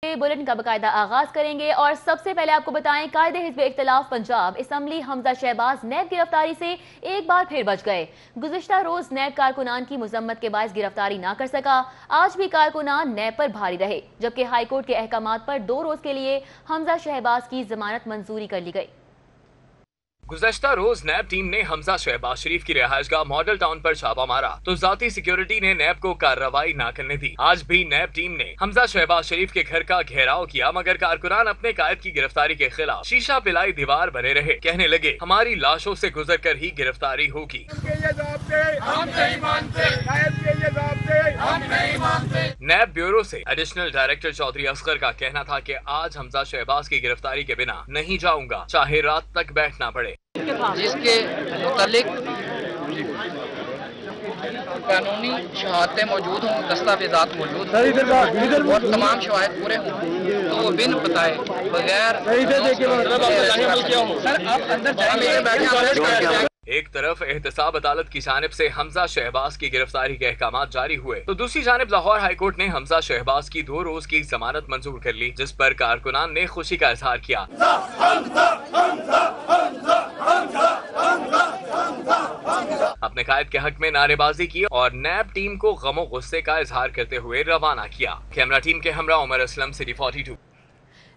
Bulletin का बाकायदा आगाज करेंगे और सबसे पहले आपको बताएं कायदे हिज़्ब इख्तिलाफ पंजाब असम्बली हमजा शहबाज नैब गिरफ्तारी से एक बार फिर बच गए। गुज़िश्ता रोज नैब कारकुनान की मुजम्मत के बायस गिरफ्तारी ना कर सका। आज भी कारकुनान नैब पर भारी रहे, जबकि हाईकोर्ट के अहकामात पर 2 रोज के लिए हमजा शहबाज की जमानत मंजूरी कर ली गई। गुज़श्ता रोज नैब टीम ने हमजा शहबाज शरीफ की रिहाइशगाह मॉडल टाउन पर छापा मारा तो जाती सिक्योरिटी ने नैब को कार्रवाई न करने दी। आज भी नैब टीम ने हमजा शहबाज शरीफ के घर का घेराव किया, मगर कारकुनान अपने कायद की गिरफ्तारी के खिलाफ शीशा पिलाई दीवार बने रहे। कहने लगे हमारी लाशों से गुजर कर ही गिरफ्तारी होगी। नैब ब्यूरो से एडिशनल डायरेक्टर चौधरी असगर का कहना था कि आज हमजा शहबाज की गिरफ्तारी के बिना नहीं जाऊंगा, चाहे रात तक बैठना पड़े। जिसके मुतालिक कानूनी शहादतें मौजूद हों, दस्तावेजात मौजूद हों और तमाम शवाहिद पूरे हों, तो वो बिन बताए बगैर एक तरफ एहतसाब अदालत की जानिब से हमजा शहबाज की गिरफ्तारी के अहकामात जारी हुए तो दूसरी जानिब लाहौर हाईकोर्ट ने हमजा शहबाज की 2 रोज की जमानत मंजूर कर ली, जिस पर कारकुनान ने खुशी का इजहार किया। अपने कायद के हक में नारेबाजी की और नैब टीम को गमो गुस्से का इजहार करते हुए रवाना किया। कैमरा टीम के हमरा Umar Aslam, city 42।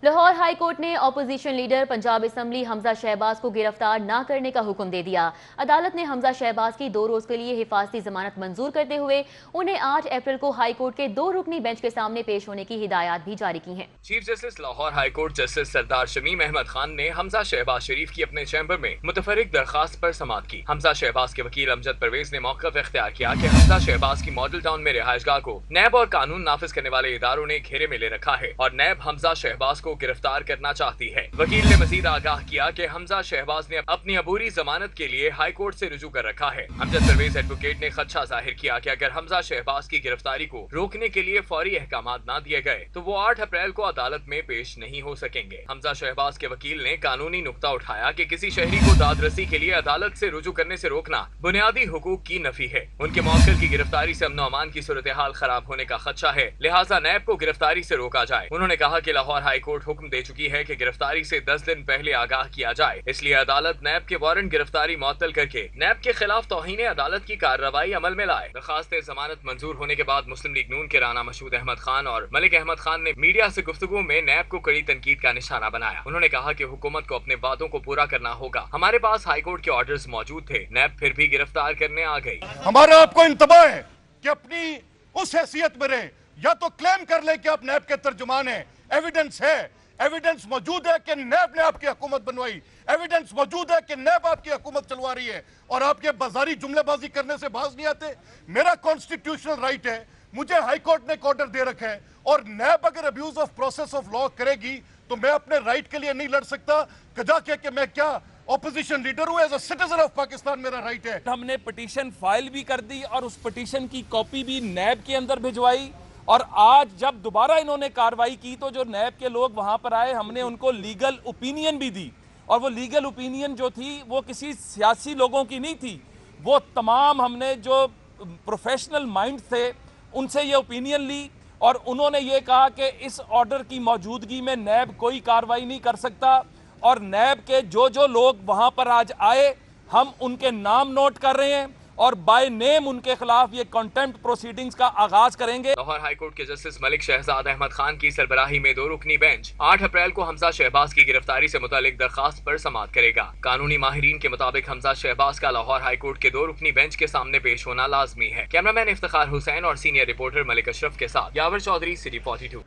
Lahore high court ने opposition leader Punjab assembly Hamza Shahbaz को गिरफ्तार न करने का हुक्म दे दिया। अदालत ने हमजा शहबाज की 2 रोज के लिए हिफाजती जमानत मंजूर करते हुए उन्हें 8 अप्रैल को हाई कोर्ट के 2 रुकनी बेंच के सामने पेश होने की हिदायत भी जारी की हैं। Chief justice Lahore high court justice Sardar Shamim Ahmed Khan ने हमजा शहबाज शरीफ की अपने चैम्बर में मुतफरिक दरखास्त पर समाअत की। हमजा शहबाज के वकील अमजद परवेज ने मौक़िफ़ इख्तियार किया कि हमजा शहबाज की मॉडल टाउन में रिहाइशगाह को नैब और कानून नाफिज करने वाले इदारों ने घेरे में ले रखा है और नैब हमजा शहबाज को गिरफ्तार करना चाहती है। वकील ने मजीद आगाह किया कि हमजा शहबाज ने अपनी अबूरी जमानत के लिए हाई कोर्ट से रुजू कर रखा है। अमजद परवेज एडवोकेट ने खदशा जाहिर किया कि अगर हमजा शहबाज की गिरफ्तारी को रोकने के लिए फौरी अहकामात न दिए गए तो वो 8 अप्रैल को अदालत में पेश नहीं हो सकेंगे। हमजा शहबाज के वकील ने कानूनी नुक्ता उठाया कि किसी शहरी को दादरसी के लिए अदालत से रुजू करने से रोकना बुनियादी हुकूक की नफी है। उनके मौक्किल की गिरफ्तारी से अमन अमान की सूरत हाल खराब होने का खदशा है, लिहाजा नैब को गिरफ्तारी से रोका जाए। उन्होंने कहा कि लाहौर हाई कोर्ट हुक्म दे चुकी है कि गिरफ्तारी से 10 दिन पहले आगाह किया जाए, इसलिए अदालत नैब के वारंट गिरफ्तारी मुअत्तल करके नैब के खिलाफ तौहीन अदालत की कार्रवाई अमल में लाए। दरखास्त जमानत मंजूर होने के बाद मुस्लिम लीग नून के राना मशहूद अहमद खान और मलिक अहमद खान ने मीडिया से गुफ्तगू में नैब को कड़ी तनकीद का निशाना बनाया। उन्होंने कहा कि हुकूमत को अपने वादों को पूरा करना होगा। हमारे पास हाई कोर्ट के ऑर्डर्स मौजूद थे, नैब फिर भी गिरफ्तार करने आ गई। हमारा आपको इंतबाह है कि अपनी उस हैसियत में रहे, या तो क्लेम कर ले कि आप नैब के तर्जुमान हैं, एविडेंस है, एविडेंस मौजूद है कि नैब ने आपकी हुकूमत बनवाई, एविडेंस मौजूद है कि नैब आपकी हुकूमत चलवा रही है और आप ये बाजारी जुमलेबाजी करने से बाज नहीं आते। मेरा कॉन्स्टिट्यूशनल राइट है, मुझे हाई कोर्ट ने एक ऑर्डर दे रखा है और नैब अगर abuse of process of law करेगी तो मैं अपने राइट के लिए नहीं लड़ सकता। कजा कह के मैं क्या ऑपोजिशन लीडर हूं, as a citizen of Pakistan मेरा राइट है। हमने पिटीशन फाइल भी कर दी और उस पिटीशन की कॉपी भी नैब के अंदर भिजवाई और आज जब दोबारा इन्होंने कार्रवाई की तो जो नैब के लोग वहां पर आए, हमने उनको लीगल ओपिनियन भी दी और वो लीगल ओपिनियन जो थी वो किसी सियासी लोगों की नहीं थी, वो तमाम हमने जो प्रोफेशनल माइंड थे उनसे ये ओपिनियन ली और उन्होंने ये कहा कि इस ऑर्डर की मौजूदगी में नैब कोई कार्रवाई नहीं कर सकता और नैब के जो लोग वहां पर आज आए हम उनके नाम नोट कर रहे हैं और बाय नेम उनके खिलाफ ये कंटेम्प्ट प्रोसीडिंग्स का आगाज करेंगे। लाहौर हाई कोर्ट के जस्टिस मलिक शहजाद अहमद खान की सरबराही में 2 रुकनी बेंच 8 अप्रैल को हमजा शहबाज की गिरफ्तारी से मुतालिक दरखास्त पर समाअत करेगा। कानूनी माहिरीन के मुताबिक हमजा शहबाज का लाहौर हाई कोर्ट के 2 रुकनी बेंच के सामने पेश होना लाजमी है। कैमरामैन इफ्तिखार हुसैन और सीनियर रिपोर्टर मलिक अशरफ के साथ Yawar Chaudhry, city 42।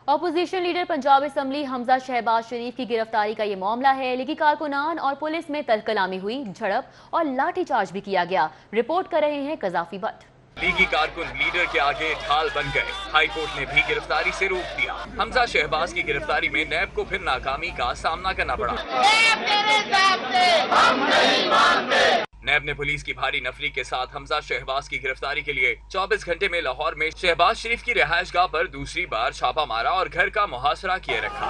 Opposition leader Punjab assembly Hamza Shahbaz Sharif की गिरफ्तारी का ये मामला है। लीगी कारकुनान और पुलिस में तलकलामी हुई, झड़प और लाठीचार्ज भी किया गया। रिपोर्ट कर रहे हैं कजाफी भट्ट। लीगी कारकुन लीडर के आगे ढाल बन गए। हाई कोर्ट ने भी गिरफ्तारी से रोक दिया। हमजा शहबाज की गिरफ्तारी में नैब को फिर नाकामी का सामना करना पड़ा। नैब ने पुलिस की भारी नफरी के साथ हमजा शहबाज की गिरफ्तारी के लिए 24 घंटे में लाहौर में शहबाज शरीफ की रिहाइशगाह पर दूसरी बार छापा मारा और घर का मुहासरा किए रखा।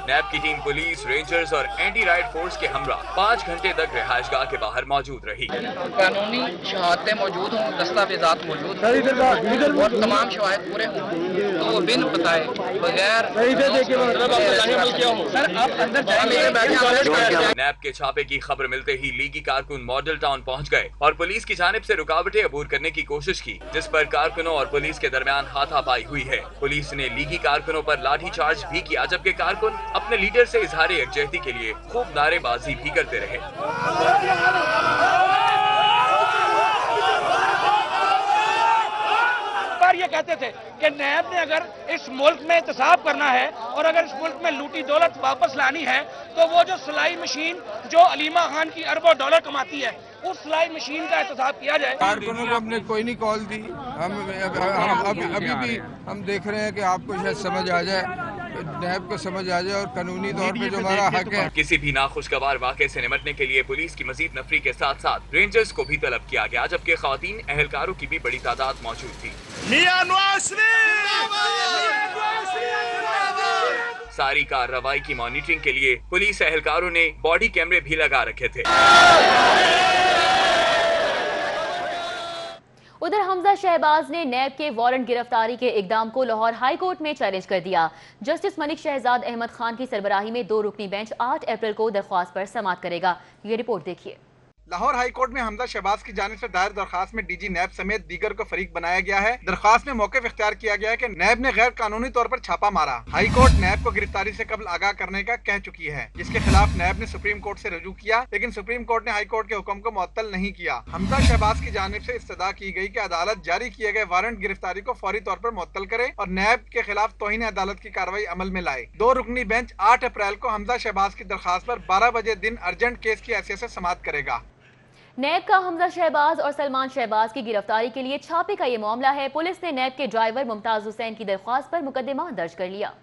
नेब की टीम पुलिस, रेंजर्स और एंटी राइड फोर्स के हमरा 5 घंटे तक रिहाइश गाह के बाहर मौजूद रही। कानूनी शहादतें मौजूद हों, दस्तावेजात मौजूद हों और तमाम शवाहिद पूरे हों तो वो बिन बताए बगैर नैब के छापे की खबर मिलते ही लीगी कारकुन मॉडल टाउन पहुंच गए और पुलिस की जानिब से रुकावटें अबूर करने की कोशिश की, जिस पर कारकुनों और पुलिस के दरमियान हाथापाई हुई है। पुलिस ने लीगी कारकुनों पर लाठीचार्ज भी किया, जबकि कारकुन अपने लीडर से इजहार यकजहती के लिए खूब नारेबाजी भी करते रहे। ये कहते थे कि नैब ने अगर इस मुल्क में एहतसाब करना है और अगर इस मुल्क में लूटी दौलत वापस लानी है तो वो जो सिलाई मशीन जो अलीमा खान की अरबों डॉलर कमाती है उस सिलाई मशीन का एहतसाब किया जाए। कारकुनों को हमने कोई नहीं कॉल दी, अभी भी हम देख रहे हैं कि आपको शायद समझ आ जाए, नैब को समझ आ जाए और कानूनी तौर पे जो हमारा हक है। किसी भी नाखुशगवार वाक़े से निपटने के लिए पुलिस की मजीद नफरी के साथ साथ रेंजर्स को भी तलब किया गया, जबकि खवातीन एहलकारों की भी बड़ी तादाद मौजूद थी। सारी कार्रवाई की मॉनिटरिंग के लिए पुलिस एहलकारों ने बॉडी कैमरे भी लगा रखे थे। उधर हमजा शहबाज ने नैब के वारंट गिरफ्तारी के इकदाम को लाहौर हाई कोर्ट में चैलेंज कर दिया। जस्टिस मलिक शहजाद अहमद खान की सरबराही में 2 रुकनी बेंच 8 अप्रैल को दरख्वास्त पर समाअत करेगा। ये रिपोर्ट देखिए। लाहौर हाई कोर्ट में हमजा शहबाज की जानिब से दायर दरखास्त में डीजी नैब समेत दीगर को फरीक बनाया गया है। दरखास्त में मौक़िफ़ इख्तियार किया गया है कि नैब ने गैर कानूनी तौर पर छापा मारा। हाई कोर्ट नैब को गिरफ्तारी से कबल आगाह करने का कह चुकी है, जिसके खिलाफ नैब ने सुप्रीम कोर्ट से रजू किया, लेकिन सुप्रीम कोर्ट ने हाई कोर्ट के हुक्म को मुअत्तल नहीं किया। हमजा शहबाज की जानिब से इस्तदा की गई कि अदालत जारी किए गए वारंट गिरफ्तारी को फौरी तौर पर मुअत्तल करे और नैब के खिलाफ तौहीन अदालत की कार्रवाई अमल में लाए। 2 रुकनी बेंच 8 अप्रैल को हमजा शहबाज की दरखास्त पर 12 बजे दिन अर्जेंट केस की हैसियत से समाअत करेगा। नैब का हमजा शहबाज और सलमान शहबाज की गिरफ्तारी के लिए छापे का ये मामला है। पुलिस ने नैब के ड्राइवर मुमताज हुसैन की दरख्वास्त पर मुकदमा दर्ज कर लिया।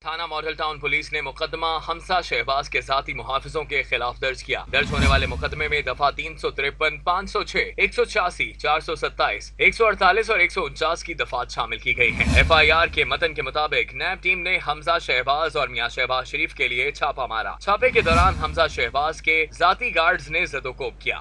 थाना मॉडल टाउन पुलिस ने मुकदमा हमजा शहबाज के ज़ाती मुहाफिजों के खिलाफ दर्ज किया। दर्ज होने वाले मुकदमे में दफा 353, 506, 186, 427, 148 और 149 की दफात शामिल की गई हैं। FIR के मतन के मुताबिक नैब टीम ने हमजा शहबाज और मियां शहबाज शरीफ के लिए छापा मारा। छापे के दौरान हमजा शहबाज के ज़ाती गार्ड्स ने ज़दोकोब किया।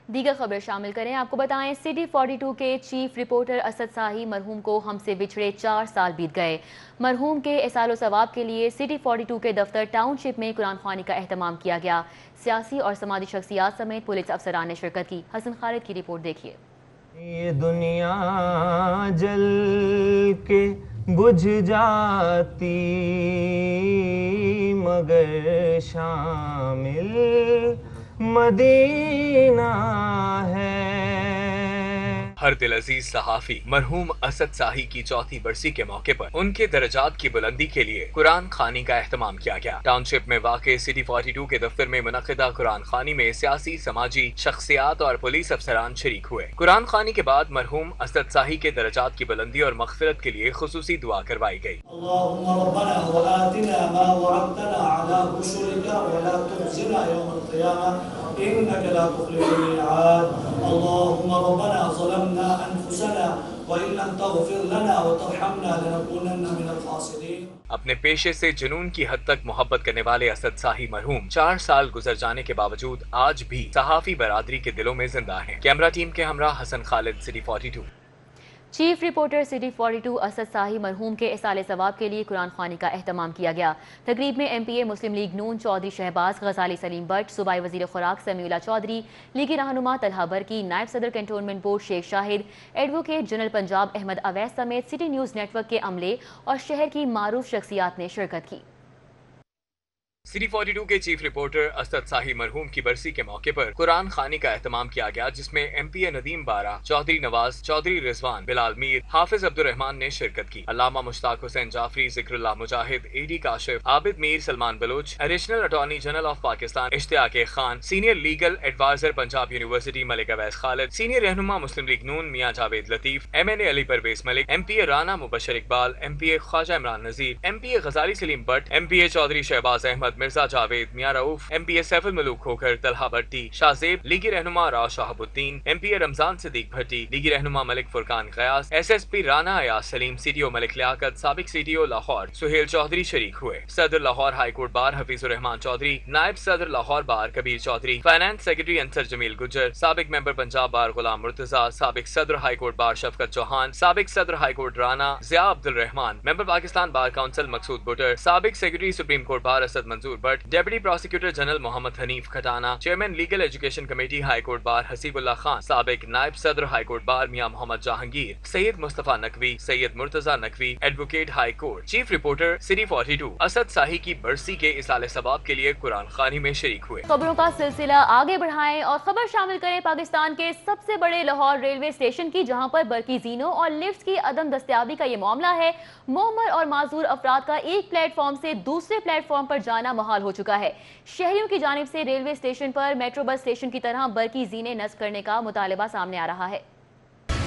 दीगर खबर शामिल करें। आपको बताएं, सिटी 42 के चीफ रिपोर्टर असद साही मरहूम को हमसे बिछड़े 4 साल बीत गए। मरहूम के इसालो सवाब के लिए सिटी 42 के दफ्तर टाउनशिप में कुरान ख्वानी का एहतमाम किया गया। सियासी और समाजी शख्सियात समेत पुलिस अफसरान ने शिरकत की। हसन खालिद की रिपोर्ट देखिए। ये दुनिया जल के बुझ जाती मगर शामिल मदीना है। हर दिल अजीज सहाफी मरहूम असद साही की 4थी बरसी के मौके पर उनके दर्जात की बुलंदी के लिए कुरान खानी का एहतमाम किया गया। टाउनशिप में वाक़े सिटी 42 के दफ्तर में मुनक़िदा कुरान खानी में सियासी, समाजी शख्सियात और पुलिस अफसरान शरीक हुए। कुरान खानी के बाद मरहूम असद साही के दर्जात की बुलंदी और मग़फ़िरत के लिए खुसूसी दुआ करवाई गई। अपने पेशे से जुनून की हद तक मोहब्बत करने वाले असद साही मरहूम 4 साल गुजर जाने के बावजूद आज भी सहाफ़ी बरादरी के दिलों में जिंदा हैं। कैमरा टीम के हमरा Hassan Khalid, city 42। Chief reporter city 42 Asad Sahi मरहूम के इसाले सवाब के लिए कुरान ख्वानी का एहतमाम किया गया। तकरीब में MPA मुस्लिम लीग नून चौधरी शहबाज, गजाली सलीम भट्ट, सूबाई वजीर खुराक समीउल्लाह चौधरी, लीगी रहनुमा तलहा बरकी, नायब सदर cantonment board Sheikh Shahid, advocate general Punjab Ahmed Awais समेत सिटी न्यूज़ नेटवर्क के अमले और शहर की मारूफ शख्सियात ने शिरकत की। सिटी 42 के चीफ रिपोर्टर असद साही मरहूम की बरसी के मौके पर कुरान खानी का एहतमाम किया गया, जिसमें MPA नदीम बारा, चौधरी नवाज, चौधरी रिजवान, बिलाल मीर, हाफिज अब्दुर्रहमान ने शिरकत की। Allama Mushtaq Hussain Jafri, Zikrullah Mujahid, AD Kashif, Abid Mir, Salman Baloch, additional attorney general of Pakistan Ishtiaq Khan, senior legal adviser Punjab university Malik Awais Khalid, senior रहनुमा Muslim League Noon Mian Javed Latif, MNA Ali Pervez Malik, MPA Rana Mubashar Iqbal, MPA Khawaja Imran Nazir, MPA Ghazali Salim Bhatt, MPA Chaudhary Shahbaz Ahmad, Mohammad Mirza Javed, मियां रऊफ, MPA सैफुल मलूक खोखर, तलहा भट्टी, शाहजेब, लीगी रहनुमा राव शाहबुद्दीन, MPA रमजान सिद्दीक भट्टी, लीगी रहनुमा मलिक फुरकान गयास, SSP राना अयाज सलीम, CTO मलिक लियाकत, साबिक CTO लाहौर सुहेल चौधरी शरीक हुए। सदर Lahore high court bar Hafeezur Rehman Chaudhry, नायब सदर Lahore bar Kabir Chaudhry, finance secretary Ansar Jamil Gujjar, साबिक मेंबर पंजाब बार गुलाम मुर्तजा, साबिक सदर high court bar Shafqat Chauhan, साबिक सदर high court Rana Zia Abdul Rehman, member Pakistan bar council Maqsood Buttar, साबिक secretary supreme court bar Asad Manzoor Bhatt, deputy prosecutor general Mohammad Hanif Khatana, chairman legal education committee high court बार हसीबुल्लाह खान, साबिक नायब सदर high court bar Mian Mohammad Jahangir, Syed Mustafa Naqvi, Syed Murtaza Naqvi, advocate high court, chief reporter city 42 Asad Shahi की बरसी के इसाले सबाब के लिए कुरान खानी में शरीक हुए। खबरों का सिलसिला आगे बढ़ाएं और खबर शामिल करें पाकिस्तान के सबसे बड़े लाहौर रेलवे स्टेशन की, जहां पर बरकी जीनों और लिफ्ट की अदम दस्तयाबी का ये मामला है। मोहम्मर और माजूर अफराद का एक प्लेटफॉर्म से दूसरे प्लेटफॉर्म पर जाना मुहाल हो चुका है। शहरियों की जानिब से रेलवे स्टेशन पर मेट्रो बस स्टेशन की तरह बरकी जीने नस्ब करने का मुतालिबा सामने आ रहा है।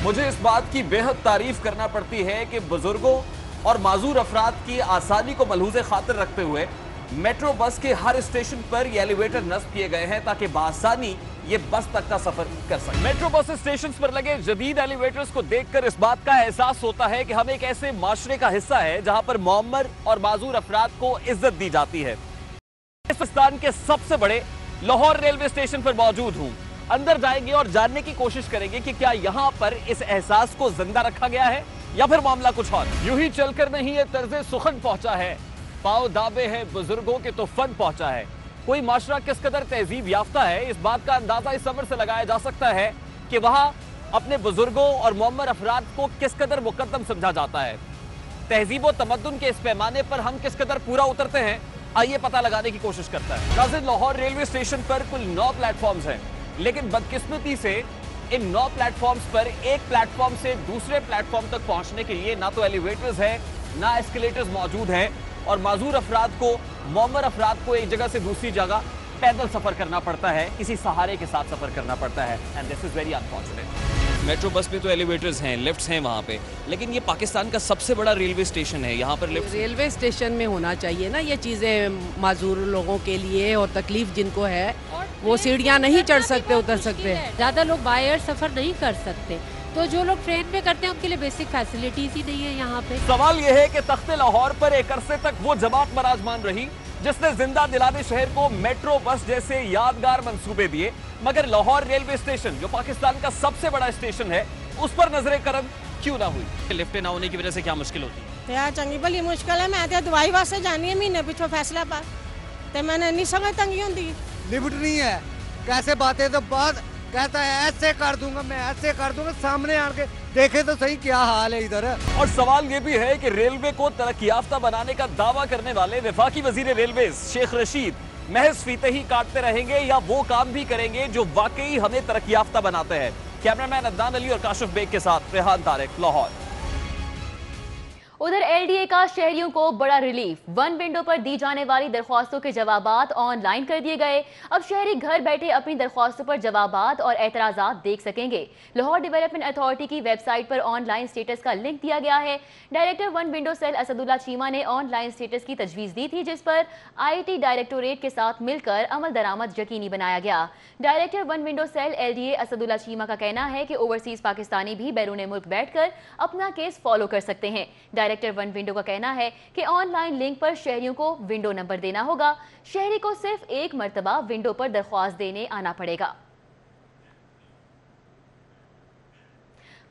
मुझे इस बात की बेहद तारीफ करना पड़ती है कि बुजुर्गों और माजूर अफराद की आसानी को मलहूज़े खातिर रखते हुए मेट्रो बस के हर स्टेशन पर ये एलिवेटर नस्ब किए गए हैं ताकि बआसानी ये बस तक का सफर कर सके। मेट्रो बस स्टेशन पर लगे जदीद एलिवेटर्स को देखकर इस बात का एहसास होता है कि हम एक ऐसे माशरे का हिस्सा है जहां पर मुअम्मर और माजूर अफराद को इज्जत दी जाती है। पाकिस्तान के सबसे बड़े लाहौर रेलवे स्टेशन पर मौजूद हूं। अंदर जाएंगे और जानने की कोशिश करेंगे कि क्या यहां पर इस एहसास को जिंदा रखा गया है या फिर मामला कुछ और। यूं ही चलकर नहीं ये तर्ज़े सुखन पहुंचा है, पाँव दाबे हैं बुजुर्गों के तो फन पहुंचा है। कोई माशरा किस कदर तहजीब याफ्ता है, इस बात का अंदाजा इस अमर से लगाया जा सकता है कि वहां अपने बुजुर्गों और मुअम्मर अफराद को किस कदर मुकद्दम समझा जाता है। तहजीब व तमद्दुन के इस पैमाने पर हम किस कदर पूरा उतरते हैं, आइए पता लगाने की कोशिश करता है। नाज़रीन, लाहौर रेलवे स्टेशन पर कुल 9 प्लेटफॉर्म्स हैं, लेकिन बदकिस्मती से इन 9 प्लेटफॉर्म्स पर एक प्लेटफॉर्म से दूसरे प्लेटफॉर्म तक पहुंचने के लिए ना तो एलिवेटर्स है ना एस्केलेटर्स मौजूद हैं और माजूर अफराद को, मुअम्मर अफराद को एक जगह से दूसरी जगह पैदल सफर करना पड़ता है, किसी सहारे के साथ सफर करना पड़ता है। And this is very unfortunate. Metro bus में तो एलिवेटर्स हैं, लिफ्ट्स हैं वहाँ पे, लेकिन ये पाकिस्तान का सबसे बड़ा रेलवे स्टेशन है, यहाँ पर लिफ्ट रेलवे स्टेशन में होना चाहिए ना ये चीज़ें माजूर लोगों के लिए, और तकलीफ जिनको है वो सीढ़ियाँ नहीं चढ़ सकते उतर सकते। ज़्यादा लोग बाय एयर सफ़र नहीं कर सकते, तो जो लोग ट्रेन में करते हैं उनके लिए बेसिक फैसिलिटीज ही नहीं है यहाँ पे। सवाल ये है कि तख्ते लाहौर पर एक अरसे तक वो जमात मराजमान रही जिसने जिंदा दिलाने शहर को मेट्रो बस जैसे यादगार मंसूबे दिए, मगर लाहौर रेलवे स्टेशन जो पाकिस्तान का सबसे बड़ा स्टेशन है उस पर नजरे करम क्यों ना हुई। लिफ्ट ना होने की वजह से क्या मुश्किल होती है? यार चंगी भली मुश्किल है, मैं दवाई वास्ते जानी है महीने पिछो फैसलाबाद, तो मैंने नहीं समझ तंगी होती। लिफ्ट नहीं है, कैसे बातें तो बात कहता है ऐसे कर दूंगा, मैं ऐसे कर दूंगा, सामने आके देखे तो सही क्या हाल है इधर। और सवाल ये भी है कि रेलवे को तरक्की याफ्ता बनाने का दावा करने वाले वफाकी वजीर रेलवे शेख रशीद महज फीते ही काटते रहेंगे या वो काम भी करेंगे जो वाकई हमें तरक्की याफ्ता बनाते हैं। कैमरामैन अदनान अली और काशिफ बेग के साथ रेहान तारिक, लाहौर। उधर LDA का शहरियों को बड़ा रिलीफ, वन विंडो पर दी जाने वाली दरख्वास्तों के जवाबात ऑनलाइन कर दिए गए। अब शहरी घर बैठे अपनी दरख्वास्तों पर जवाबात और एतराज़ात देख सकेंगे। लाहौर डेवलपमेंट अथॉरिटी की वेबसाइट पर ऑनलाइन स्टेटस का लिंक दिया गया है। Director one window cell Asadullah Cheema ने ऑनलाइन स्टेटस की तजवीज़ दी थी, जिस पर IT डायरेक्टोरेट के साथ मिलकर अमल दरामद यकीनी बनाया गया। Director one window cell LDA Asadullah Cheema का कहना है कि ओवरसीज पाकिस्तानी भी बैरून मुल्क बैठकर अपना केस फॉलो कर सकते हैं। डायरेक्टर वन विंडो का कहना है कि ऑनलाइन लिंक पर शहरियों को विंडो नंबर देना होगा। शहरी को सिर्फ एक मर्तबा विंडो पर दरख्वास्त देने आना पड़ेगा।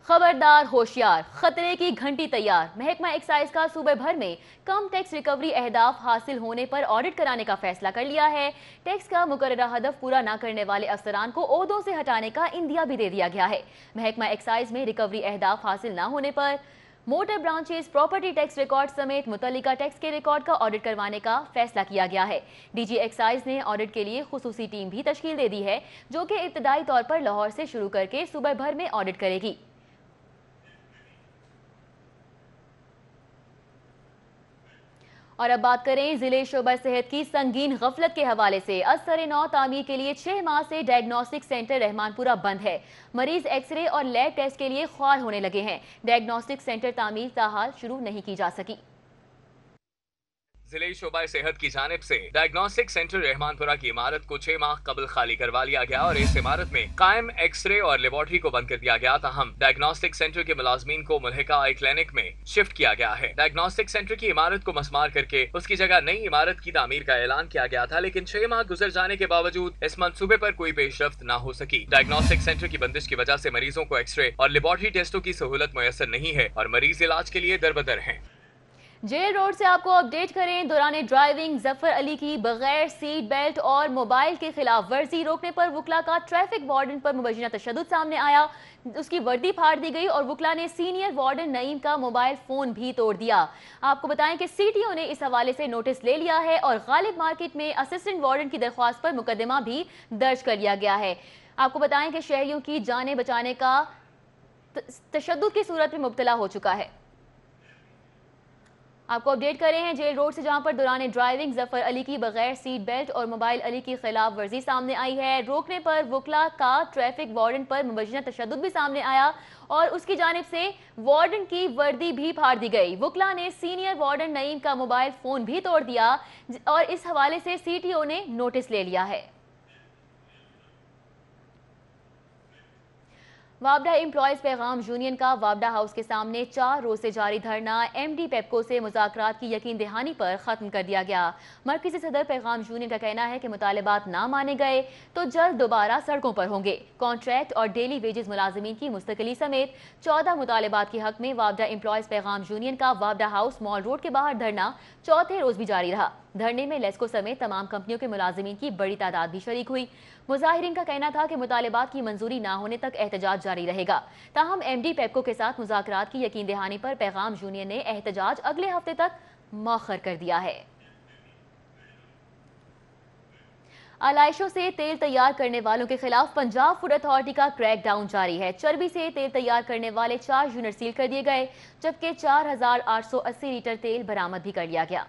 खबरदार होशियार, खतरे की घंटी तैयार। महकमा एक्साइज का सूबे भर में कम टैक्स रिकवरी अहदाफ हासिल होने पर ऑडिट कराने का फैसला कर लिया है। टैक्स का मुकर्ररा हदफ पूरा न करने वाले अफसरान को ओहदों से हटाने का इंदिया भी दे दिया गया है। महकमा एक्साइज में रिकवरी अहदाफ हासिल न होने पर motor branches, property tax record समेत मुतल्लिका टैक्स के रिकॉर्ड का ऑडिट करवाने का फैसला किया गया है। DG एक्साइज ने ऑडिट के लिए खुसूसी टीम भी तश्कील दे दी है, जो कि इब्तदाई तौर पर लाहौर से शुरू करके सूबे भर में ऑडिट करेगी। और अब बात करें जिले शोबा सेहत की संगीन गफलत के हवाले से। असर-ए-नौ तामीर के लिए 6 माह से डायग्नोस्टिक सेंटर रहमानपुरा बंद है। मरीज एक्सरे और लैब टेस्ट के लिए ख्वार होने लगे हैं। डायग्नोस्टिक सेंटर तामीर ताहाल शुरू नहीं की जा सकी। जिले शोबा सेहत की जानिब से डायग्नोस्टिक सेंटर रहमानपुरा की इमारत को 6 माह कबल खाली करवा लिया गया और इस इमारत में कायम एक्सरे और लेबोरेटरी को बंद कर दिया गया। ताहम डायग्नोस्टिक सेंटर के मुलाजमीन को मुल्हिका आई क्लिनिक में शिफ्ट किया गया है। डायग्नोस्टिक सेंटर की इमारत को मस्मार करके उसकी जगह नई इमारत की तामीर का ऐलान किया गया था, लेकिन 6 माह गुजर जाने के बावजूद इस मंसूबे पर कोई पेशरफ्त न हो सकी। डायग्नोस्टिक सेंटर की बंदिश की वजह से मरीजों को एक्सरे और लेबोरेटरी टेस्टों की सहूलत मुयसर नहीं है और मरीज इलाज के लिए दरबदर हैं। जेल रोड से आपको अपडेट करें, दौरान ड्राइविंग जफर अली की बगैर सीट बेल्ट और मोबाइल के खिलाफ वर्जी रोकने पर वकला का ट्रैफिक वार्डन पर मुबैना तशद्दुद सामने आया। उसकी वर्दी फाड़ दी गई और वकला ने सीनियर वार्डन नईम का मोबाइल फोन भी तोड़ दिया। आपको बताएं कि सीटीओ ने इस हवाले से नोटिस ले लिया है और गालिब मार्केट में असिस्टेंट वार्डन की दरख्वास्त पर मुकदमा भी दर्ज कर लिया गया है। आपको बताएं कि शहरियों की जानें बचाने का तशद्दुद की सूरत में मुब्तला हो चुका है। आपको अपडेट कर रहे हैं जेल रोड से, जहां पर दौरान ड्राइविंग जफर अली की बगैर सीट बेल्ट और मोबाइल अली की खिलाफ वर्जी सामने आई है। रोकने पर वकला का ट्रैफिक वार्डन पर मुबैना तशद्दुद भी सामने आया और उसकी जानिब से वार्डन की वर्दी भी फाड़ दी गई। वकला ने सीनियर वार्डन नईम का मोबाइल फोन भी तोड़ दिया और इस हवाले से सीटीओ ने नोटिस ले लिया है। वाबडा एम्प्लॉयज पैगाम यूनियन का वाबडा हाउस के सामने 4 रोज से जारी धरना एमडी पेप्को से मुज़ाकरात की यकीन दहानी पर खत्म कर दिया गया। मरकजी सदर पैगाम यूनियन का कहना है कि मुतालिबात ना माने गए तो जल्द दोबारा सड़कों पर होंगे। कॉन्ट्रैक्ट और डेली वेजेस मुलाजमीन की मुस्तकिली समेत 14 मुतालिबात के हक में वाबडा एम्प्लॉयज पैगाम यूनियन का वाबडा हाउस मॉल रोड के बाहर धरना चौथे रोज भी जारी रहा। धरने में लेस्को समेत तमाम कंपनियों के मुलाजमीन की बड़ी तादाद भी शरीक हुई। मुजाहिरीन का कहना था कि मुतालिबात की मंजूरी ना होने तक एहतजाज जारी रहेगा। ताहम एमडी पेप्को के साथ मुज़ाकरात की यकीन दहानी पर पैगाम यूनियन ने एहतजाज अगले हफ्ते तक मौखर कर दिया है। आलाइशों से तेल तैयार करने वालों के खिलाफ पंजाब फूड अथॉरिटी का क्रैकडाउन जारी है। चर्बी से तेल तैयार करने वाले 4 यूनिट सील कर दिए गए, जबकि 4880 लीटर तेल बरामद भी कर लिया गया।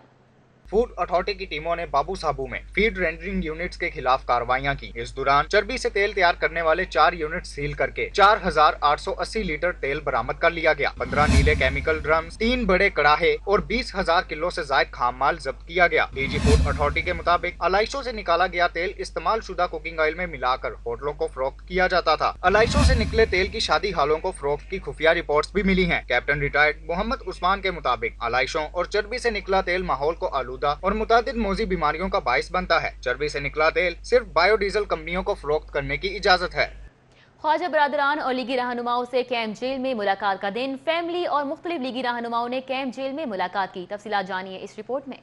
फूड अथॉरिटी की टीमों ने बाबू साबू में फीड रेंडरिंग यूनिट्स के खिलाफ कार्रवाइयां की। इस दौरान चर्बी से तेल तैयार करने वाले 4 यूनिट सील करके 4880 लीटर तेल बरामद कर लिया गया। 15 नीले केमिकल ड्रम्स, 3 बड़े कड़ाहे और 20,000 किलो से ज्यादा खाम माल जब्त किया गया। डीजी फूड अथॉरिटी के मुताबिक अलाइशों से निकाला गया तेल इस्तेमाल शुदा कुकिंग ऑयल में मिलाकर होटलों को फरोख्त किया जाता था। अलाइशों से निकले तेल की शादी हालों को फरोख्त की खुफिया रिपोर्ट्स भी मिली हैं। कैप्टन रिटायर्ड मोहम्मद उस्मान के मुताबिक अलाइशों और चर्बी से निकला तेल माहौल को आलूदा और मुतादिद मौजी बीमारियों का बाइस बनता है। चर्बी से निकला तेल सिर्फ बायोडीजल कंपनियों को फरोख्त करने की इजाजत है। ख्वाजा बरादरान और लीगी रहनुमाओं से कैंप जेल में मुलाकात का दिन। फैमिली और मुख्तलिफ लीगी रहनुमाओं ने कैंप जेल में मुलाकात की। तफसीलात जानिए इस रिपोर्ट में।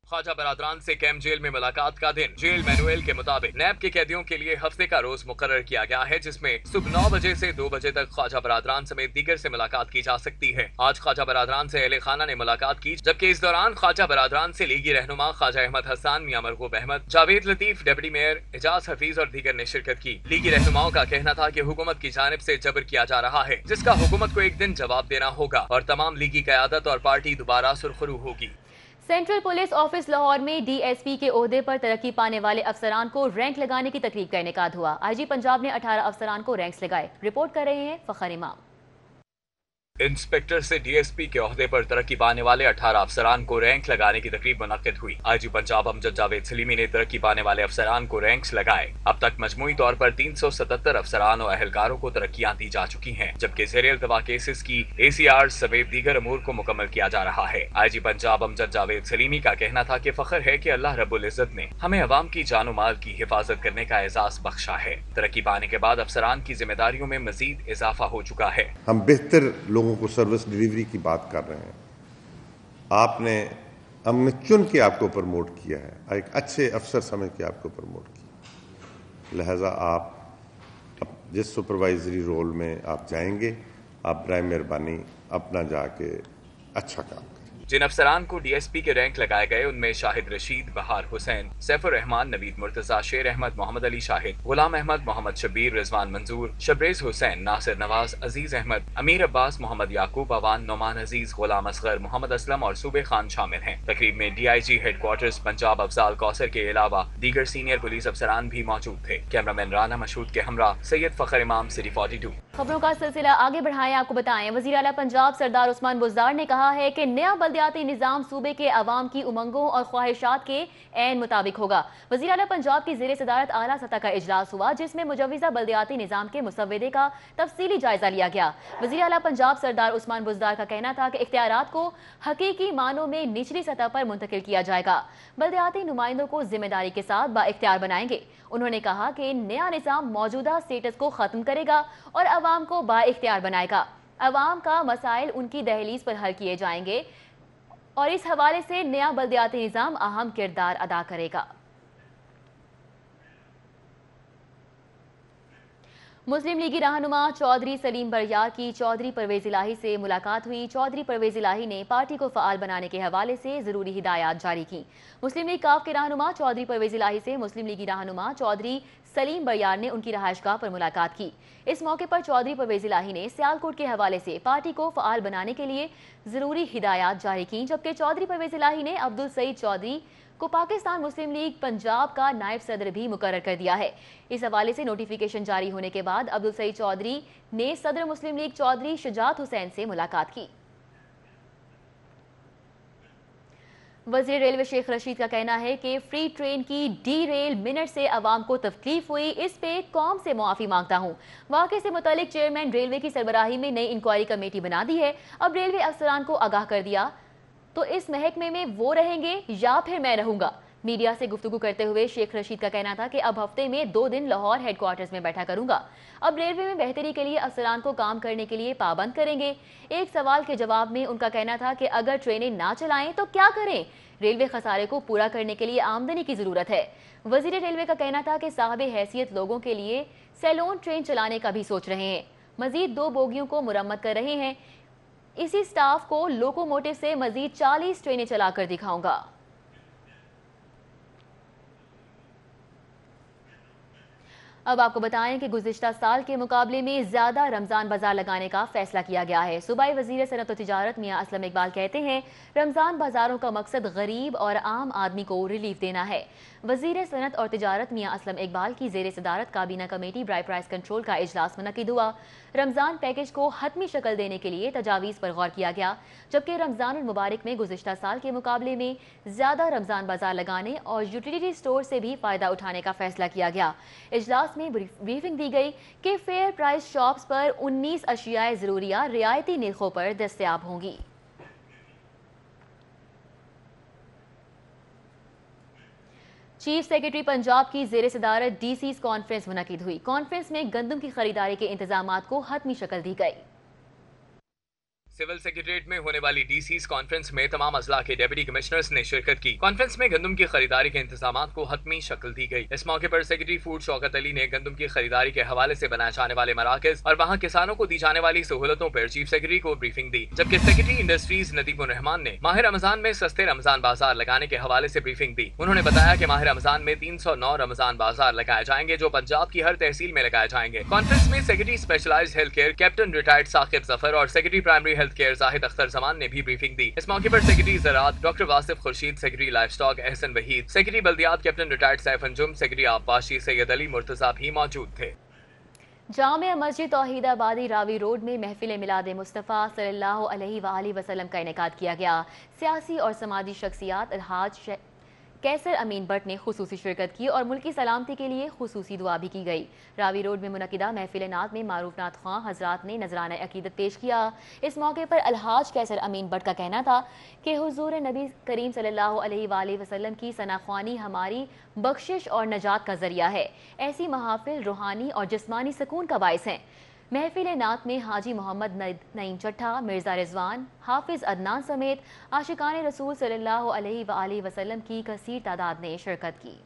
ख्वाजा बरादरान से कैंप जेल में मुलाकात का दिन। जेल मैनुअल के मुताबिक नैब के कैदियों के लिए हफ्ते का रोज मुकर्रर किया गया है, जिसमें सुबह 9 बजे से 2 बजे तक ख्वाजा बरादरान समेत दीगर से मुलाकात की जा सकती है। आज ख्वाजा बरादरान से अहले खाना ने मुलाकात की, जबकि इस दौरान ख्वाजा बरादरान से लीगी रहनुमा ख्वाजा अहमद हसन, मियां मरगूब अहमद, जावेद लतीफ, डिप्टी मेयर एजाज हफीज और दीगर ने शिरकत की। लीगी रहनुमाओं का कहना था कि हुकूमत की जानिब से जबर किया जा रहा है, जिसका हुकूमत को एक दिन जवाब देना होगा और तमाम लीगी क़यादत और पार्टी दोबारा सुरखरू होगी। सेंट्रल पुलिस ऑफिस लाहौर में डीएसपी के ओहदे पर तरक्की पाने वाले अफसरान को रैंक लगाने की तकरीब का इनेकाद हुआ। आईजी पंजाब ने 18 अफसरान को रैंक्स लगाए। रिपोर्ट कर रहे हैं फखर इमाम। इंस्पेक्टर से डीएसपी के ओहदे पर तरक्की पाने वाले 18 अफसरान को रैंक लगाने की तकरीब मुनक्किद हुई। आईजी पंजाब अमजद जावेद सलीमी ने तरक्की पाने वाले अफसरान को रैंक्स लगाए। अब तक मजमूई तौर पर 377 अफसरान और अहलकारों को तरक्कियां दी जा चुकी हैं, जबकि ज़ेर इल्तवा केसेस की ACR समेत दीगर अमूर को मुकम्मल किया जा रहा है। आईजी पंजाब अमजद जावेद सलीमी का कहना था कि फख्र है कि अल्लाह रब्बुल इज्जत ने हमें अवाम की जानो माल की हिफाजत करने का एजाज बख्शा है। तरक्की पाने के बाद अफसरान की जिम्मेदारियों में मजीद इजाफा हो चुका है। हम बेहतर लोगों को सर्विस डिलीवरी की बात कर रहे हैं। हमने चुन के आपको प्रमोट किया है, एक अच्छे अफसर समझ के आपको प्रमोट किया। लिहाजा आप जिस सुपरवाइजरी रोल में आप जाएंगे, आप बराए मेहरबानी अपना जाके अच्छा काम करें। जिन अफसरान को डीएसपी के रैंक लगाए गए उनमें शाहिद रशीद, बहार हुसैन, सैफुर रहमान, नवीद मुर्तजा, शेर अहमद, मोहम्मद अली शाहिद, गुलाम अहमद, मोहम्मद शबीर, रिजवान मंजूर, शबरेज हुसैन, नासिर नवाज, अजीज अहमद, अमीर अब्बास, मोहम्मद याकूब अवान, नोमान अजीज, गुलाम असगर, मोहम्मद असलम और सूबे खान शामिल हैं। तकरीब में DIG हेडक्वार्टर्स पंजाब अफजाल कौसर के अलावा दीगर सीनियर पुलिस अफसरान भी मौजूद थे। कैमरामैन राना मशहूद के हमरा सैयद फखर इमाम, सिटी 42। खबरों का सिलसिला आगे बढ़ाएं, आपको बताएं वज़ीर आला पंजाब सरदार उस्मान बुज़दार ने कहा है कि नया बल्दियाती निज़ाम सूबे के अवाम की उमंगों और ख्वाहिशात के ऐन मुताबिक होगा। वज़ीर आला पंजाब की ज़ेर सदारत आला सतह का इजलास हुआ जिसमें मुजव्विज़ा बल्दियाती निज़ाम के मुसव्वदे का तफसीली जायजा लिया गया। वज़ीर आला पंजाब सरदार उस्मान बुज़दार का कहना था कि इख्तियारात को हकीकी मानों में निचली सतह पर मुंतकिल किया जाएगा। बल्दियाती नुमाइंदों को जिम्मेदारी के साथ बाइख्तियार बनाएंगे। उन्होंने कहा कि नया निज़ाम मौजूदा स्टेटस को ख़त्म करेगा और अवाम को बाइख्तियार बनाएगा। अवाम का मसाइल उनकी दहलीज पर हल किए जाएंगे और इस हवाले से नया बल्दियाती निज़ाम अहम किरदार अदा करेगा। मुस्लिम लीगी रहनुमा चौधरी सलीम बरियार की चौधरी परवेज इलाही से मुलाकात हुई। चौधरी परवेज इलाही ने पार्टी को फ़आल बनाने के हवाले से ज़रूरी हिदायत जारी की। मुस्लिम लीग काफ के रहनुमा चौधरी परवेज इलाही से मुस्लिम लीगी रहनुमा चौधरी सलीम बरियार ने उनकी रहायशगाह पर मुलाकात की। इस मौके पर चौधरी परवेज इलाही ने सियालकोट के हवाले से पार्टी को फ़आल बनाने के लिए ज़रूरी हिदायत जारी की, जबकि चौधरी परवेज इलाही ने अब्दुल सईद चौधरी को पाकिस्तान मुस्लिम लीग पंजाब का नायब सदर भी मुकर्रर कर दिया है। इस हवाले से नोटिफिकेशन जारी होने के बाद अब्दुल सईद चौधरी ने सदर मुस्लिम लीग चौधरी शुजात हुसैन से मुलाकात की। वज़ीर रेलवे शेख रशीद का कहना है कि फ्री ट्रेन की डी रेल मिनट से अवाम को तकलीफ हुई, इस पे कौम से मुआफ़ी मांगता हूँ। वाक़े से मुतालिक चेयरमैन रेलवे की सरबराही में नई इंक्वायरी कमेटी बना दी है। अब रेलवे अफसरान को आगाह कर दिया तो इस महकमे में वो रहेंगे या फिर मैं रहूंगा। मीडिया से गुफ्तगू करते हुए शेख रशीद का कहना था कि अब हफ्ते में 2 दिन लाहौर हेडक्वार्टर्स में बैठा करूंगा। अब रेलवे में बेहतरी के लिए अफसरान को काम करने के लिए पाबंद करेंगे। एक सवाल के जवाब में उनका कहना था कि अगर ट्रेनें ना चलाएं तो क्या करें। रेलवे खसारे को पूरा करने के लिए आमदनी की जरूरत है। वजीर रेलवे का कहना था कि साहब हैसियत लोगों के लिए सैलोन ट्रेन चलाने का भी सोच रहे हैं। मजीद 2 बोगियों को मुरम्मत कर रहे हैं। इसी स्टाफ को लोकोमोटिव से मजीद 40 ट्रेनें चलाकर दिखाऊंगा। अब आपको बताएं कि गुज़िश्ता साल के मुकाबले में ज्यादा रमजान बाजार लगाने का फैसला किया गया है। सूबाई वजीर सनत और तिजारत मियां असलम इकबाल कहते हैं रमजान बाजारों का मकसद गरीब और आम आदमी को रिलीफ देना है। वजीर सनत और तिजारत मियां असलम इकबाल की जेर सदारत काबीना कमेटी ब्राई प्राइस कंट्रोल का इजलास मुनक्किद हुआ। रमजान पैकेज को हतमी शक्ल देने के लिए तजावीज़ पर गौर किया गया, जबकि रमजानुल मुबारक में गुज़िश्ता साल के मुकाबले में ज्यादा रमजान बाजार लगाने और यूटिलिटी स्टोर से भी फायदा उठाने का फैसला किया गया। इजलास में ब्रीफिंग दी गई कि फेयर प्राइस शॉप्स पर 19 अशियाए ज़रूरिया रियायती निर्खों पर दस्तयाब होंगी। चीफ सेक्रेटरी पंजाब की जेर सदारत डीसीज कॉन्फ्रेंस मुनक्किद हुई। कॉन्फ्रेंस में गंदम की खरीदारी के इंतजामात को हतमी शक्ल दी गई। सिविल सेक्रेटरीट में होने वाली डीसीज कॉन्फ्रेंस में तमाम अजला के डिप्टी कमिश्नर्स ने शिरकत की। कॉन्फ्रेंस में गंदम की खरीदारी के इंतजामात को हतमी शक्ल दी गई। इस मौके पर सेक्रेटरी फूड शौकत अली ने गंदम की खरीदारी के हवाले से बनाए जाने वाले मराकज और वहाँ किसानों को दी जाने वाली सहूलतों पर चीफ सेक्रेटरी को ब्रीफिंग दी, जबकि सेक्रेटरी इंडस्ट्रीज नदीम रहमान ने माह रमजान में सस्ते रमजान बाजार लगाने के हवाले से ब्रीफिंग दी। उन्होंने बताया कि माह रमजान में 309 रमजान बाजार लगाए जाएंगे जो पंजाब की हर तहसील में लगाए जाएंगे। कॉन्फ्रेंस में secretary specialised health care captain retired Saqib Zafar और secretary primary health care Zahid Akhtar Zaman ने भी ब्रीफिंग दी। इस मौके पर सेक्रेटरी ज़राअत doctor Wasif Khurshid, secretary life stock Ehsan Waheed, secretary बल्दियात captain retired Saif Anjum, secretary आबपाशी सैयद अली मुर्तजा भी मौजूद थे। जामिया मस्जिद तौहीदाबादी रावी रोड में महफिल मिलाद मुस्तफ़ा सल्लल्लाहु अलैहि वसल्लम का इनेकाद किया गया। सियासी और समाजी शख्सियात अलहाज कैसर अमीन भट्ट ने खुसूसी शिरकत की और मुल्की सलामती के लिए खुसूसी दुआ भी की गई। रावी रोड में मुनक्किदा महफिल नात में मारूफ नात खां हजरात ने नजराना अकीदत पेश किया। इस मौके पर अलहाज कैसर अमीन भट्ट का कहना था कि हुजूर नबी करीम सल्लल्लाहु अलैहि वसल्लम की सनाख्वानी हमारी बख्शिश और नजात का जरिया है। ऐसी महाफिल रूहानी और जिस्मानी सुकून का बाइस हैं। महफिल नात में हाजी मोहम्मद नईम चट्ठा, मिर्जा रिजवान, हाफिज अदनान समेत आशिकान रसूल सल्लल्लाहु अलैहि वसल्लम की कसीर तादाद ने शिरकत की।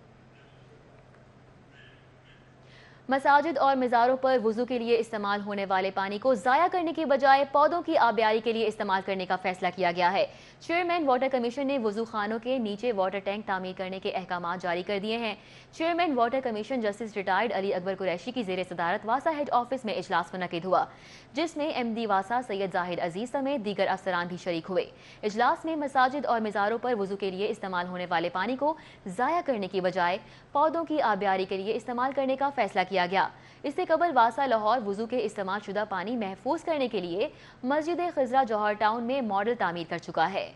मसाजिद और मज़ारों पर वुज़ू के लिए इस्तेमाल होने वाले पानी को ज़ाया करने की बजाय पौधों की आबियारी के लिए इस्तेमाल करने का फैसला किया गया है। चेयरमैन वाटर कमीशन ने वुज़ू खानों के नीचे वाटर टैंक तामीर करने के अहकाम जारी कर दिए हैं। Chairman water commission justice retired Ali Akbar Qureshi की जेर सदारत वासा हेड ऑफिस में इजलास मुनक्किद हुआ, जिसमें MD वासा सैयद जाहिद अजीज समेत दीगर अफसरान भी शरीक हुए। इजलास में मसाजिद और मज़ारों पर वुज़ू के लिए इस्तेमाल होने वाले पानी को ज़ाया करने की बजाय पौधों की आबियारी के लिए इस्तेमाल करने का फैसला किया کیا گیا۔ اس سے قبل واسا لاہور وضو کے استعمال شدہ پانی محفوظ کرنے کے لیے مسجد خضرہ جوہر ٹاؤن میں ماڈل تعمیر کر چکا ہے۔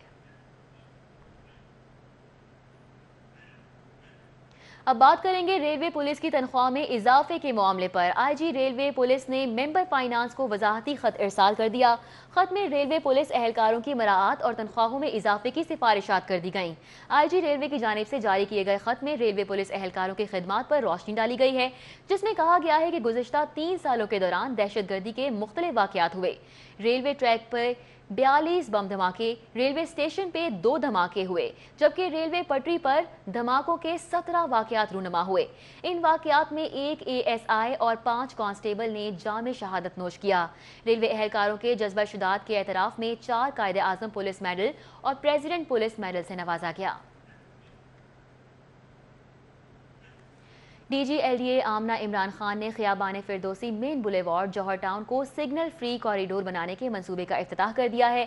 اب بات کریں گے ریلوے پولیس کی تنخواہ میں اضافے کے معاملے پر۔ آئی جی ریلوے پولیس نے ممبر فائنانس کو وضاحتی خط ارسال کر دیا۔ خط میں ریلوے پولیس اہلکاروں کی مراعات اور تنخواہوں میں اضافے کی سفارشات کر دی گئیں۔ آئی جی ریلوے کی جانب سے جاری کیے گئے خط میں ریلوے پولیس اہلکاروں کی خدمات پر روشنی ڈالی گئی ہے، جس میں کہا گیا ہے کہ گزشتہ 3 سالوں کے دوران دہشت گردی کے مختلف واقعات ہوئے۔ ریلوے ٹریک پر 42 بم دھماکے، ریلوے اسٹیشن پہ 2 دھماکے ہوئے، جبکہ ریلوے پٹری پر دھماکوں کے 17 واقعات رونما ہوئے۔ ان واقعات میں 1 ASI اور 5 کانسٹیبل نے جام شہادت نوش کیا۔ ریلوے اہلکاروں کے جذبہ شجاعت کے اعتراف میں 4 قائد اعظم پولیس میڈل اور پریزیڈنٹ پولیس میڈل سے نوازا گیا۔ D G LDA Amna Imran Khan نے Khayaban Firdousi main boulevard Johar town کو سگنل فری کوریڈور بنانے کے منصوبے کا افتتاح کر دیا ہے۔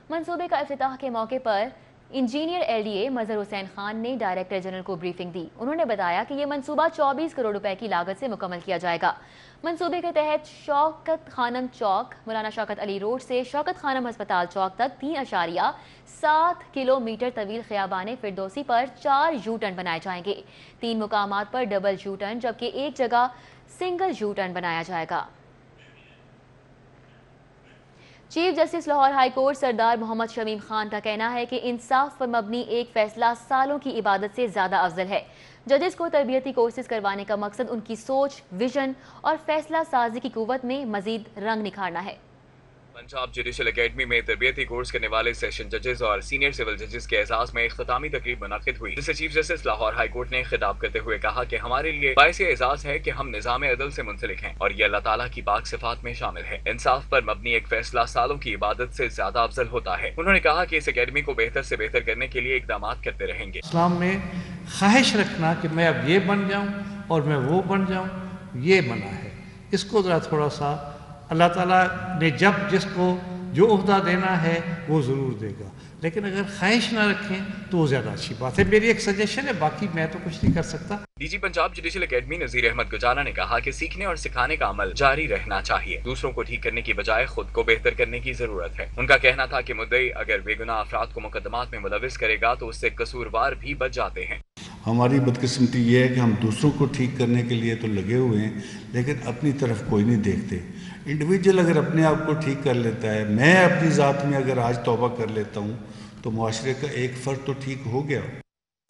منصوبے کا افتتاح کے موقع پر انجینئر LDA مظہر حسین خان نے ڈائریکٹر جنرل کو بریفنگ دی۔ انہوں نے بتایا کہ یہ منصوبہ 24 کروڑ روپے کی لاگت سے مکمل کیا جائے گا۔ منصوبے کے تحت شوکت خانم چوک، مولانا شوکت علی روڈ سے شوکت خانم ہسپتال چوک تک 3.7 کلومیٹر طویل خیابان فردوسی پر 4 یو ٹرن بنائے جائیں گے۔ 3 مقامات پر ڈبل یو ٹرن جبکہ ایک جگہ سنگل یو ٹرن بنایا جائے گا۔ Chief justice Lahore high court Sardar Muhammad Shamim Khan کا کہنا ہے کہ انصاف پر مبنی ایک فیصلہ سالوں کی عبادت سے زیادہ افضل ہے۔ ججز کو تربیتی کورسز کروانے کا مقصد ان کی سوچ، ویژن اور فیصلہ سازی کی قوت میں مزید رنگ نکھارنا ہے۔ پنجاب جوڈیشل اکیڈمی میں تربیتی کورس کرنے والے سیشن ججز اور سینئر سول ججز کے اعزاز میں اختتامی تقریب منعقد ہوئی، جسے chief justice Lahore high court نے خطاب کرتے ہوئے کہا کہ ہمارے لیے باعث اعزاز ہے کہ ہم نظام عدل سے منسلک ہیں اور یہ اللہ تعالیٰ کی پاک صفات میں شامل ہے۔ انصاف پر مبنی ایک فیصلہ سالوں کی عبادت سے زیادہ افضل ہوتا ہے۔ انہوں نے کہا کہ اس اکیڈمی کو بہتر سے بہتر کرنے کے لیے اقدامات کرتے رہیں گے۔ اسلام میں خواہش رکھنا کہ میں اب یہ بن جاؤں اور میں وہ بن جاؤں، یہ منع ہے۔ اس کو ذرا تھوڑا سا اللہ تعالیٰ نے جب جس کو جو عہدہ دینا ہے وہ ضرور دے گا، لیکن اگر خواہش نہ رکھیں تو وہ زیادہ اچھی بات ہے۔ میری ایک سجیشن ہے، باقی میں تو کچھ نہیں کر سکتا۔ D G Punjab judicial academy Nazir Ahmed Gujana نے کہا کہ سیکھنے اور سکھانے کا عمل جاری رہنا چاہیے، دوسروں کو ٹھیک کرنے کی بجائے خود کو بہتر کرنے کی ضرورت ہے۔ ان کا کہنا تھا کہ مدعی اگر بے گناہ افراد کو مقدمات میں ملوث کرے گا تو اس سے قصوروار بھی بچ جاتے ہیں۔ ہماری بدقسمتی یہ ہے کہ ہم دوسروں کو ٹھیک کرنے کے لیے تو لگے ہوئے ہیں، لیکن اپنی طرف کوئی نہیں دیکھتے۔ انڈیویجول اگر اپنے آپ کو ٹھیک کر لیتا ہے، میں اپنی ذات میں اگر آج توبہ کر لیتا ہوں تو معاشرے کا ایک فرد تو ٹھیک ہو گیا۔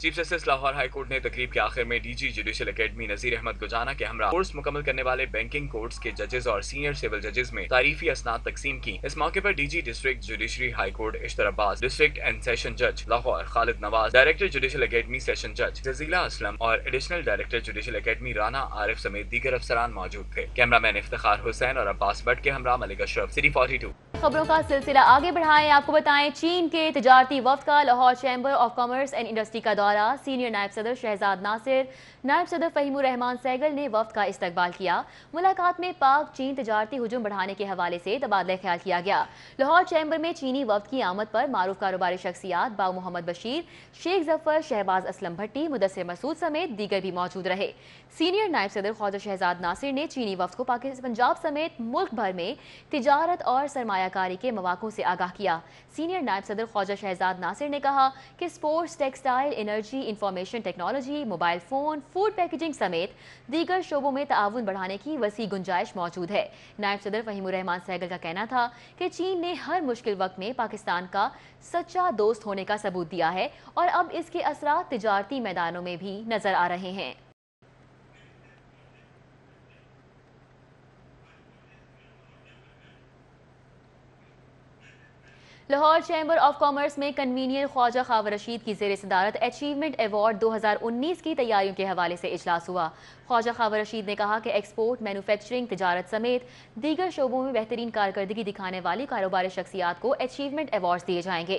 Chief justice Lahore high court نے تقریب کے آخر میں D G judicial academy Nazir Ahmed Gujana کے ہمراہ کورس مکمل کرنے والے بینکنگ کورٹس کے ججز اور سینئر سول ججز میں تعریفی اسناد تقسیم کی۔ اس موقع پر D G district judiciary high court اشتر عباس، ڈسٹرکٹ اینڈ سیشن جج لاہور خالد نواز، ڈائریکٹر جوڈیشل اکیڈمی سیشن جج جزیلہ اسلم اور additional director judicial academy Rana عارف سمیت دیگر افسران موجود تھے۔ کیمرہ مین افتخار حسین اور عباس بٹ کے ہمراہ ملک اشرف، سٹی 42۔ خبروں کا سلسلہ آگے بڑھائیں، آپ کو بتائیں چین کے تجارتی وفد کا Lahore chamber of commerce and industry کا دورہ۔ سینئر نائب صدر شہزاد ناصر، نائب صدر فہیم الرحمان سہگل نے وفد کا استقبال کیا۔ ملاقات میں پاک چین تجارتی حجم بڑھانے کے حوالے سے تبادلہ خیال کیا گیا۔ لاہور چیمبر میں چینی وفد کی آمد پر معروف کاروباری شخصیات باو محمد بشیر، شیخ ظفر، شہباز اسلم بھٹی، مدثر مسعود سمیت دیگر بھی موجود رہے۔ سینئر نائب صدر خواجہ شہزاد ناصر نے چینی وفد کو پنجاب سمیت ملک بھر میں تجارت اور سرمایہ کاری کے مواقع سے آگاہ کیا۔ سینئر نائب صدر خواجہ شہزاد ناصر نے کہا کہ sports, textile, energy, information technology, mobile phone, food packaging سمیت دیگر شعبوں میں تعاون بڑھانے کی وسیع گنجائش موجود ہے۔ نائب صدر فہیم الرحمان سہگل کا کہنا تھا کہ چین نے ہر مشکل وقت میں پاکستان کا سچا دوست ہونے کا ثبوت دیا ہے اور اب اس کے اثرات تجارتی میدانوں میں بھی نظر آ رہے ہیں۔ لاہور چیمبر آف کامرس میں کنوینئر خواجہ خاور رشید کی زیر صدارت اچیومنٹ ایوارڈ 2019 کی تیاریوں کے حوالے سے اجلاس ہوا۔ خواجہ خاور رشید نے کہا کہ ایکسپورٹ، مینوفیکچرنگ، تجارت سمیت دیگر شعبوں میں بہترین کارکردگی دکھانے والی کاروباری شخصیات کو اچیومنٹ ایوارڈز دیے جائیں گے۔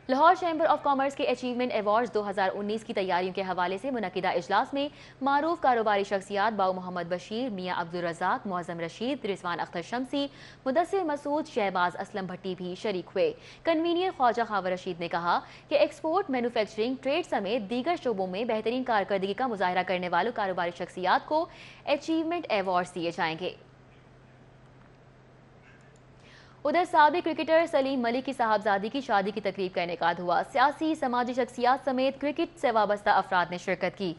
لاہور چیمبر آف کامرس کے اچیومنٹ ایوارڈز 2019 کی تیاریوں کے حوالے سے منعقدہ اجلاس میں معروف کاروباری شخصیات باؤ محمد بشیر، میاں عبدالرزاق، معظم رشید، رضوان اختر شمسی، مدثر مسعود، شہباز اسلم بھٹی بھی شریک ہوئے۔ کنوینر خواجہ خاور رشید نے کہا کہ ایکسپورٹ، مینوفیکچرنگ، ٹریڈ سمیت دیگر شعبوں میں بہترین کارکردگی کا مظاہرہ کرنے والوں کاروباری شخصیات کو اچیومنٹ ایوارڈز دیے جائیں گے۔ ادھر سابق کرکٹر سلیم ملک کی صاحبزادی کی شادی کی تقریب کا انعقاد ہوا۔ سیاسی، سماجی شخصیات سمیت کرکٹ سے وابستہ افراد نے شرکت کی۔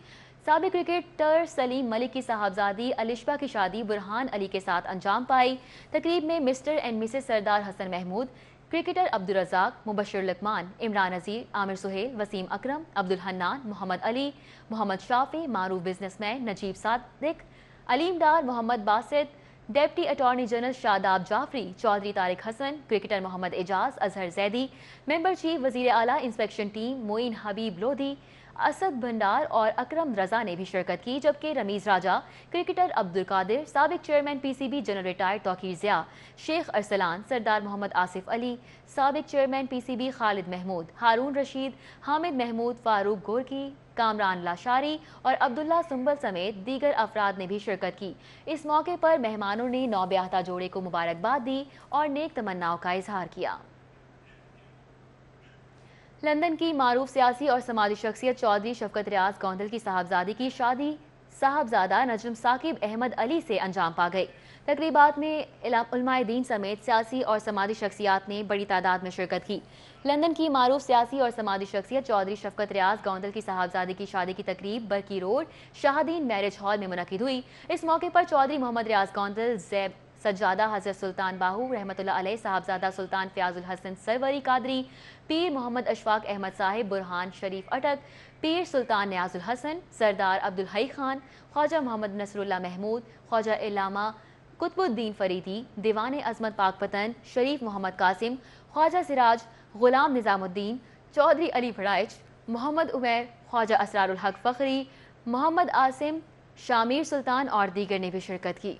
سابق کرکٹر سلیم ملک کی صاحبزادی الشبہ کی شادی برہان علی کے ساتھ انجام پائی۔ تقریب میں mister and Mrs Sardar Hasan Mahmood, cricketer Abdul Razzaq, مبشر لقمان، عمران نذیر، عامر سہیل، وسیم اکرم، عبدالحنان، محمد علی، محمد شافی، معروف بزنس مین نجیب صادق، علیم ڈار، محمد باسط، ڈپٹی اٹارنی جنرل شاداب جعفری، چودھری طارق حسن، کرکٹر محمد اعجاز، اظہر زیدی، ممبر چیف وزیر اعلیٰ انسپیکشن ٹیم معین حبیب لودھی، اسد بھنڈار اور اکرم رضا نے بھی شرکت کی، جبکہ رمیز راجہ، کرکٹر عبدالقادر، سابق chairman P C B general retired Tauqir Zia, Sheikh Arsalan, Sardar Muhammad Asif Ali, سابق chairman P C B Khalid Mahmood, Haroon Rasheed, Hamid Mahmood, Farooq Gorki, Kamran Lashari اور عبداللہ سنبل سمیت دیگر افراد نے بھی شرکت کی۔ اس موقع پر مہمانوں نے نوبیاہتا جوڑے کو مبارکباد دی اور نیک تمناؤں کا اظہار کیا۔ لندن کی معروف سیاسی اور سماجی شخصیت چودھری شفقت ریاض گوندل کی صاحبزادی کی شادی صاحبزادہ نجم ثاقب احمد علی سے انجام پا گئی۔ تقریبات میں علماء دین سمیت سیاسی اور سماجی شخصیات نے بڑی تعداد میں شرکت کی۔ لندن کی معروف سیاسی اور سماجی شخصیت چودھری شفقت ریاض گوندل کی صاحبزادی کی شادی کی تقریب برکی روڈ شاہدین میرج ہال میں منعقد ہوئی۔ اس موقع پر چودھری محمد ریاض گوندل، زیب سجادہ حضرت سلطان باہو رحمۃ اللہ علیہ، صاحبزادہ سلطان فیاض الحسن سروری قادری، پیر محمد اشفاق احمد صاحب، برہان شریف اٹک، پیر سلطان نیاز الحسن، سردار عبدالحی خان، خواجہ محمد نصر اللہ محمود، خواجہ علامہ قطب الدین فریدی، دیوان عظمت پاک پتن شریف محمد قاسم، خواجہ سراج، غلام نظام الدین، چودھری علی بھڑائچ، محمد عمیر، خواجہ اسرار الحق فخری، محمد عاصم، شامیر سلطان اور دیگر نے بھی شرکت کی۔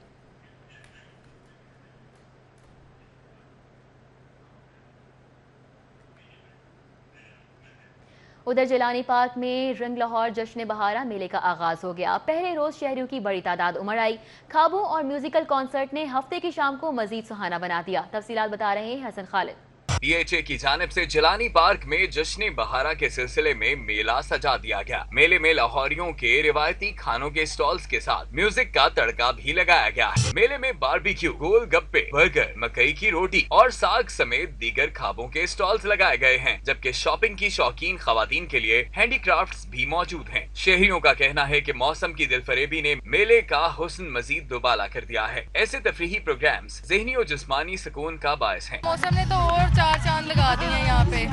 ادھر جیلانی پارک میں رنگ لاہور جشن بہارہ میلے کا آغاز ہو گیا۔ پہلے روز شہریوں کی بڑی تعداد امڑ آئی۔ خوابوں اور میوزیکل کانسرٹ نے ہفتے کی شام کو مزید سہانا بنا دیا۔ تفصیلات بتا رہے ہیں حسن خالد۔ پی ایچ اے کی جانب سے جیلانی پارک میں جشن بہارہ کے سلسلے میں میلہ سجا دیا گیا۔ میلے میں لاہوریوں کے روایتی کھانوں کے سٹالز کے ساتھ میوزک کا تڑکا بھی لگایا گیا ہے۔ میلے میں باربیکیو، گول گپے، برگر، مکئی کی روٹی اور ساگ سمیت دیگر کھابوں کے سٹالز لگائے گئے ہیں، جبکہ شاپنگ کی شوقین خواتین کے لیے ہینڈی کرافٹس بھی موجود ہیں۔ شہریوں کا کہنا ہے کہ موسم کی دل فریبی نے میلے کا حسن مزید دوبالا کر دیا ہے۔ ایسے تفریحی پروگرامز ذہنی اور جسمانی سکون کا باعث ہیں۔ موسم نے تو اور چار چاند لگا دی ہیں یہاں پہ۔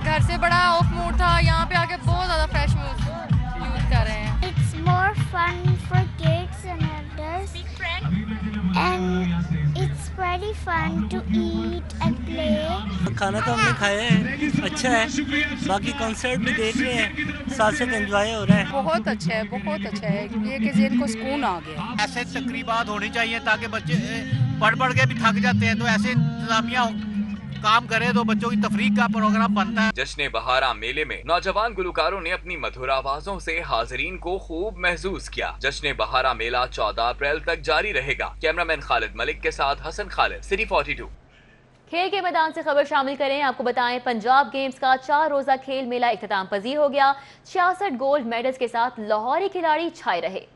گھر سے بڑا آف موڈ تھا، یہاں پہ آ کے بہت زیادہ فریش یوز کر رہے ہیں۔ It's more fun for kids and elders and it's very fun to eat and play. کھانا تو ہم نے کھایا ہے، اچھا ہے، باقی کنسرٹ بھی دیکھ رہے ہیں، ساتھ ساتھ انجوائے ہو رہا ہے۔ بہت اچھا ہے، بہت اچھا ہے، یہ کہ ذہن کو سکون آ گیا۔ ایسے تقریبات ہونی چاہیے تاکہ بچے پڑھ کے بھی تھک جاتے ہیں، تو ایسے انتظامیہ کام کرے تو بچوں کی تفریح کا پروگرام بنتا ہے۔ جشن بہارہ میلے میں نوجوان گلوکاروں نے اپنی مدھر آوازوں سے حاضرین کو خوب محظوظ کیا۔ جشن بہارہ میلہ 14 اپریل تک جاری رہے گا۔ کیمرامین خالد ملک کے ساتھ حسن خالد، سٹی 42۔ کھیل کے میدان سے خبر شامل کریں، آپ کو بتائیں پنجاب گیمز کا 4 روزہ کھیل میلہ اختتام پذیر ہو گیا۔ 66 گولڈ میڈلز کے ساتھ لاہوری کھلاڑی چھائے رہے۔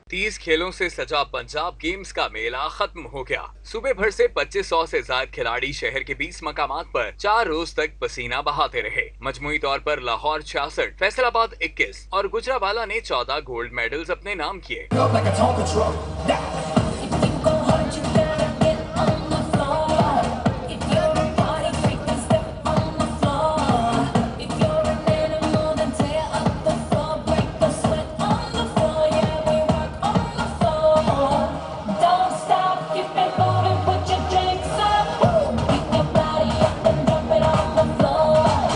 30 کھیلوں سے سجا پنجاب گیمز کا میلہ ختم ہو گیا۔ صوبے بھر سے 2500 سے زائد کھلاڑی شہر کے 20 مقامات پر 4 روز تک پسینہ بہاتے رہے۔ مجموعی طور پر لاہور 66، فیصل آباد 21 اور گجرانوالہ نے 14 گولڈ میڈلز اپنے نام کیے۔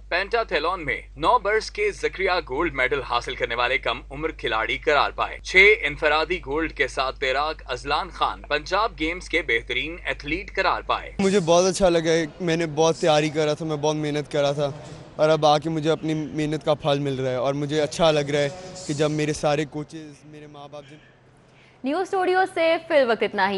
پینٹاتھلون میں 9 برس کے زکریا گولڈ میڈل حاصل کرنے والے کم عمر کھلاڑی قرار پائے۔ 6 انفرادی گولڈ کے ساتھ تیراک ازلان خان پنجاب گیمز کے بہترین ایتھلیٹ قرار پائے۔ مجھے بہت اچھا لگا، میں نے بہت تیاری کرا تھا، میں بہت محنت کرا تھا اور اب آ کے مجھے اپنی محنت کا پھل مل رہا ہے اور مجھے اچھا لگ رہا ہے کہ جب میرے سارے کوچز میرے ماں باپ نیوز اسٹوڈیو سے فی الوقت اتنا ہی.